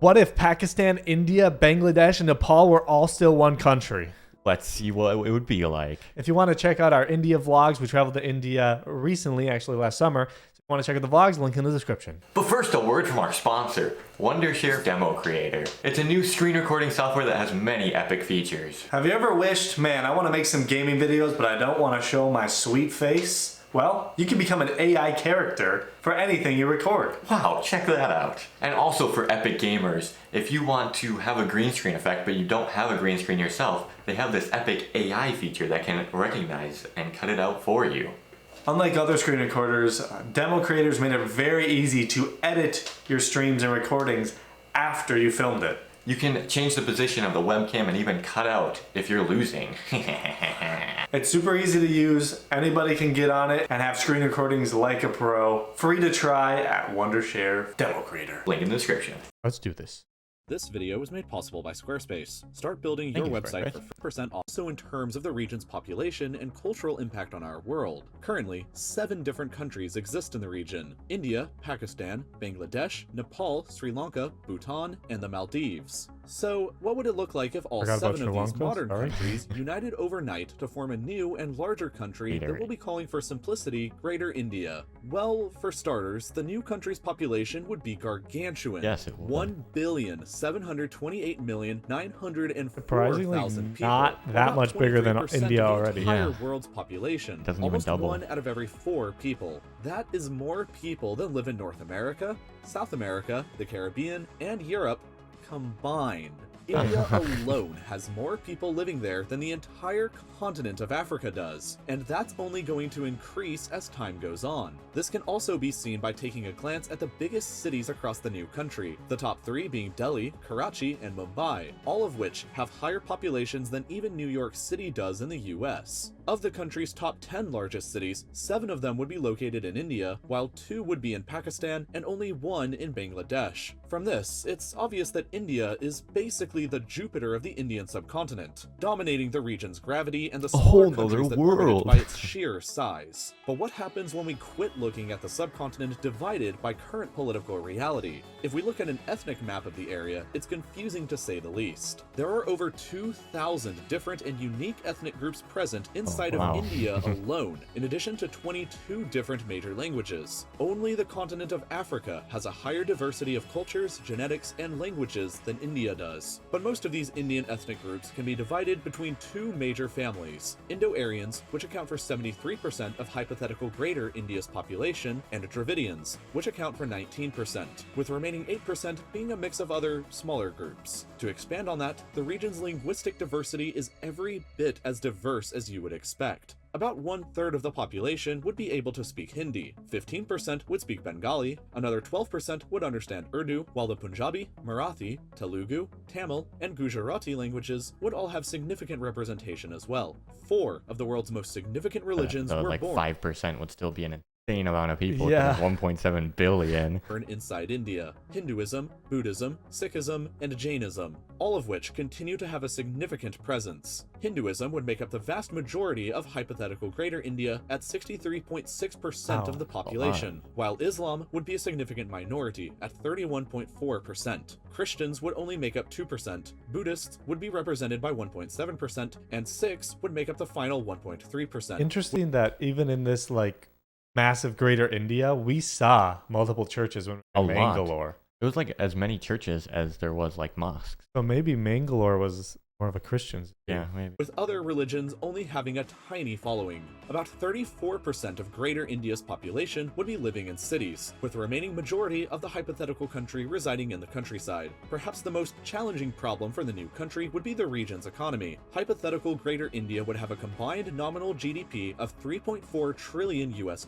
What if Pakistan, India, Bangladesh, and Nepal were all still one country? Let's see what it would be like. If you want to check out our India vlogs, we traveled to India recently, actually last summer. So if you want to check out the vlogs, link in the description. But first, a word from our sponsor, Wondershare Demo Creator. It's a new screen recording software that has many epic features. Have you ever wished, man, I want to make some gaming videos, but I don't want to show my sweet face? Well, you can become an AI character for anything you record. Wow, check that out. And also for epic gamers, if you want to have a green screen effect but you don't have a green screen yourself, they have this epic AI feature that can recognize and cut it out for you. Unlike other screen recorders, demo creators made it very easy to edit your streams and recordings after you filmed it. You can change the position of the webcam and even cut out if you're losing. It's super easy to use, anybody can get on it and have screen recordings like a pro. Free to try at Wondershare Demo Creator. Link in the description. Let's do this. This video was made possible by Squarespace. Start building your website for 5% off. Also in terms of the region's population and cultural impact on our world. Currently, 7 different countries exist in the region: India, Pakistan, Bangladesh, Nepal, Sri Lanka, Bhutan, and the Maldives. So, what would it look like if all 7 of these modern countries united overnight to form a new and larger country that we'll be calling for simplicity Greater India? Well, for starters, the new country's population would be gargantuan. Yes, it would. 1,728,904,000 Surprisingly, people. not that much bigger than India already. The entire world's population. Doesn't Almost even double. 1 out of every 4 people. That is more people than live in North America, South America, the Caribbean, and Europe combined. India alone has more people living there than the entire continent of Africa does, and that's only going to increase as time goes on. This can also be seen by taking a glance at the biggest cities across the new country, the top 3 being Delhi, Karachi, and Mumbai, all of which have higher populations than even New York City does in the US. Of the country's top 10 largest cities, 7 of them would be located in India, while 2 would be in Pakistan, and only 1 in Bangladesh. From this, it's obvious that India is basically the Jupiter of the Indian subcontinent, dominating the region's gravity and the smaller countries that orbit it by its sheer size. But what happens when we quit looking at the subcontinent divided by current political reality? If we look at an ethnic map of the area, it's confusing to say the least. There are over 2,000 different and unique ethnic groups present inside of India alone, in addition to 22 different major languages. Only the continent of Africa has a higher diversity of cultures, genetics, and languages than India does. But most of these Indian ethnic groups can be divided between 2 major families: Indo-Aryans, which account for 73% of hypothetical Greater India's population, and Dravidians, which account for 19%, with the remaining 8% being a mix of other, smaller groups. To expand on that, the region's linguistic diversity is every bit as diverse as you would expect. About 1/3 of the population would be able to speak Hindi, 15% would speak Bengali, another 12% would understand Urdu, while the Punjabi, Marathi, Telugu, Tamil, and Gujarati languages would all have significant representation as well. 4 of the world's most significant religions were like born 5% would still be an insane amount of people. Yeah. 1.7 billion. Inside India: Hinduism, Buddhism, Sikhism, and Jainism, all of which continue to have a significant presence. Hinduism would make up the vast majority of hypothetical Greater India at 63.6% of the population, while Islam would be a significant minority at 31.4%. Christians would only make up 2%, Buddhists would be represented by 1.7%, and Sikhs would make up the final 1.3%. Interesting that even in this massive Greater India, we saw multiple churches when we were in Mangalore. It was like as many churches as there was like mosques. So maybe Mangalore was more of a Christian. Yeah, maybe. With other religions only having a tiny following. About 34% of Greater India's population would be living in cities, with the remaining majority of the hypothetical country residing in the countryside. Perhaps the most challenging problem for the new country would be the region's economy. Hypothetical Greater India would have a combined nominal GDP of $3.4 trillion US,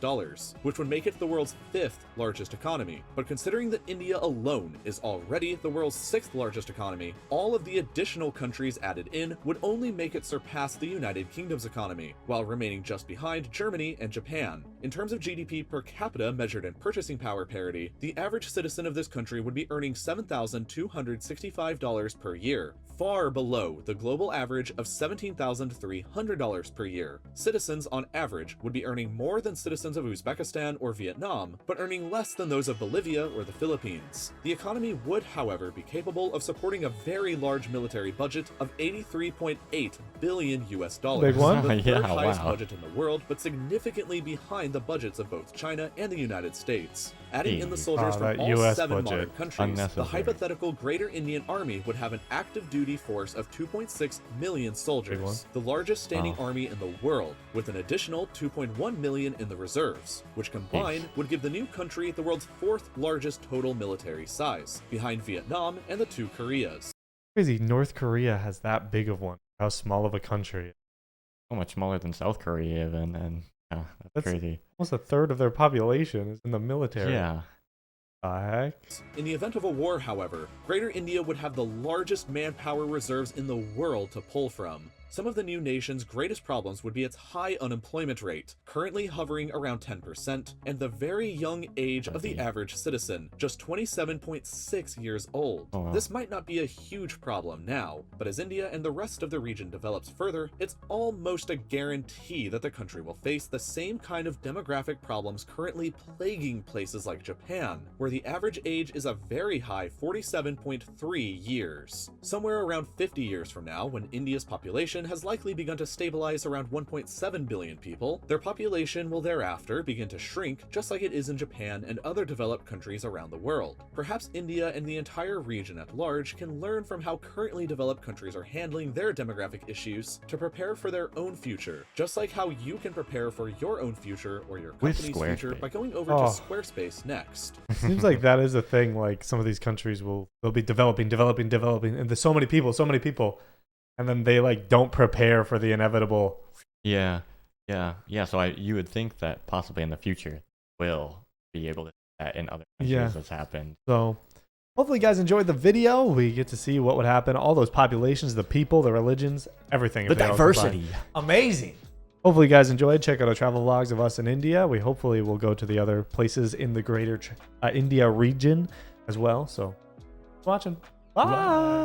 which would make it the world's 5th largest economy. But considering that India alone is already the world's 6th largest economy, all of the additional countries added in would only make it surpass the United Kingdom's economy, while remaining just behind Germany and Japan. In terms of GDP per capita measured in purchasing power parity, the average citizen of this country would be earning $7,265 per year, far below the global average of $17,300 per year. Citizens on average would be earning more than citizens of Uzbekistan or Vietnam, but earning less than those of Bolivia or the Philippines. The economy would, however, be capable of supporting a very large military budget of 83.8 billion US dollars. Big one? The Yeah, third highest wow. budget in the world, but significantly behind the budgets of both China and the United States. Adding in the soldiers that from all US 7 budget. modern countries, the Unnecessary. hypothetical Greater Indian Army would have an active duty force of 2.6 million Big one. soldiers, the largest standing Wow. army in the world, with an additional 2.1 million in the reserves, which combined would give the new country the world's 4th largest total military size, behind Vietnam and the 2 Koreas. Crazy, North Korea has that big of one. How small of a country. So much smaller than South Korea even, and yeah, that's crazy. Almost a third of their population is in the military. Yeah. The heck? In the event of a war, however, Greater India would have the largest manpower reserves in the world to pull from. Some of the new nation's greatest problems would be its high unemployment rate, currently hovering around 10%, and the very young age of the average citizen, just 27.6 years old. Oh, wow. This might not be a huge problem now, but as India and the rest of the region develops further, it's almost a guarantee that the country will face the same kind of demographic problems currently plaguing places like Japan, where the average age is a very high 47.3 years. Somewhere around 50 years from now, when India's population has likely begun to stabilize around 1.7 billion people, their population will thereafter begin to shrink just like it is in Japan and other developed countries around the world. Perhaps India and the entire region at large can learn from how currently developed countries are handling their demographic issues to prepare for their own future, just like how you can prepare for your own future or your With company's future Squarespace. by going over to Squarespace next. Seems like that is a thing. Like some of these countries they'll be developing, and there's so many people, and then they like don't prepare for the inevitable. Yeah. So you would think that possibly in the future we'll be able to do that in other countries Yeah. that's happened. So hopefully you guys enjoyed the video. We get to see what would happen, all those populations, the people, the religions, everything. if they all combine. Amazing. Hopefully you guys enjoyed. Check out our travel vlogs of us in India. We hopefully will go to the other places in the greater India region as well. So watching. Bye.